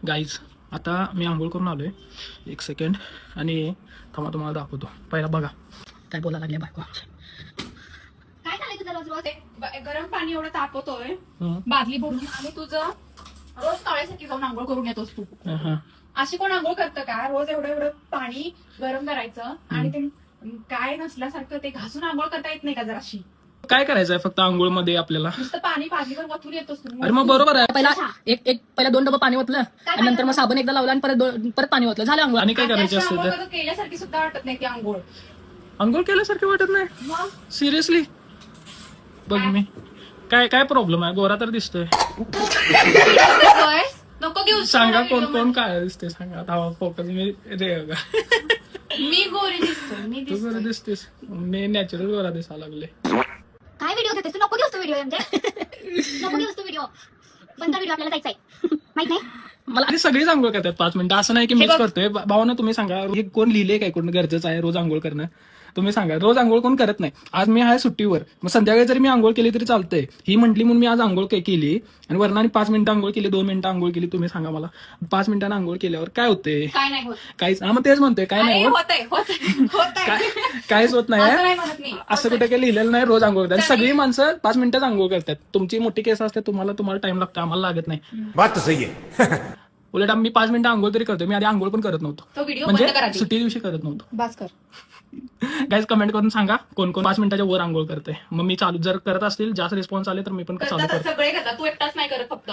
Guys आता मी आंघोळ करून आलोय. एक सेकंड आणि थांबा तुम्हाला दाखवतो. पहिला बघा काय बोलायला लागले बायको. काय झालंय तुझं रोज रोज गरम पाणी एवढं तापवतोय हं. बादली भरून आणि तुझं रोज तळ्यासाठी जाऊन आंघोळ करून येतोस तू. हा. अशी कोण आंघोळ करतं का? रोज एवढं एवढं पाणी गरम करायचं आणि ते काय नसल्यासारखं ते घासून आंघोळ करता येत नाही का जराशी? काय करायचंय फक्त आंघोळ मध्ये आपल्याला? नुसतं पाणी बादलीवर वतून येतोस तू. अरे मग बरोबर आहे. पहिला 2 डबं पाणी ओतलं आणि नंतर मग साबण एकदा लावला आणि परत पाणी ओतलं, झालं आंघोळ. आणि काय करायचं अशी असतं आंघोळ तर? करून केल्यासारखी सुद्धा वाटत नाही ती आंघोळ. आंघोळ केल्यासारखं वाटत नाही मग सिरियसली? बघ मी काय काय प्रॉब्लेम आहे? गोरा तर दिसतोय. नको घेऊ सांगा कोण कोण काय दिसते सांगा. आता फोकस मी रे बघा. मी गोरी दिसतोय. मी तू गोरा दिसतोय. दिसतेस. मी नॅचरल गोरा दिसायला लागले. काय व्हिडिओ घेतेस तू? नको घेऊस तू व्हिडिओ म्हणजे नको घेऊस तू व्हिडिओ. बंद व्हिडिओ आपल्याला जायचंय माहित नाही. मला आधी सगळीच आंघोळ करतात 5 मिनिटं. असं नाही की मीच करतोय. भावना तुम्ही सांगा हे कोण लिहिले काय कोण गरजेचं आहे रोज आंघोळ करणं? तुम्ही सांगा. रोज आंघोळ कोण करत नाही. आज मी आहे सुट्टीवर, मग संध्याकाळी जरी मी आंघोळ केली तरी चालतंय. ही म्हटली म्हणून मी आज आंघोळ केली आणि वरणाने 5 मिनिटं आंघोळ केली, 2 मिनिटं आंघोळ केली. तुम्ही सांगा मला 5 मिनिटांना आंघोळ केल्यावर काय होते? काय नाही होत. काहीच. हा मग तेच म्हणतोय काय नाही होत. काहीच होत नाही. असं नाही म्हणत मी. असं कुठे काही लिहिलेलं नाही. रोज आंघोळ करतात सगळी माणसं. 5 मिनिटात आंघोळ करतात. तुमची मोठी केस असते, तुम्हाला टाइम लागतो, आम्हाला लागत नाही. बात तो सही है. उलट आम्ही 5 मिनिटं आंघोळ तरी करतो. मी आधी आंघोळ पण करत नव्हतो, तो व्हिडिओ बंद म्हणजे करा आधी. सुट्टी दिवशी करत नव्हतो. बस कर. गाईज कमेंट करून सांगा कोण कोण 5 मिनिटाच्या वर आंघोळ करते. मग मी चालू जर करत असतील, जास्त रिस्पॉन्स आले तर मी पण चालू करतात करतो. सगळे करतात. तू एकटाच नाही करत फक्त.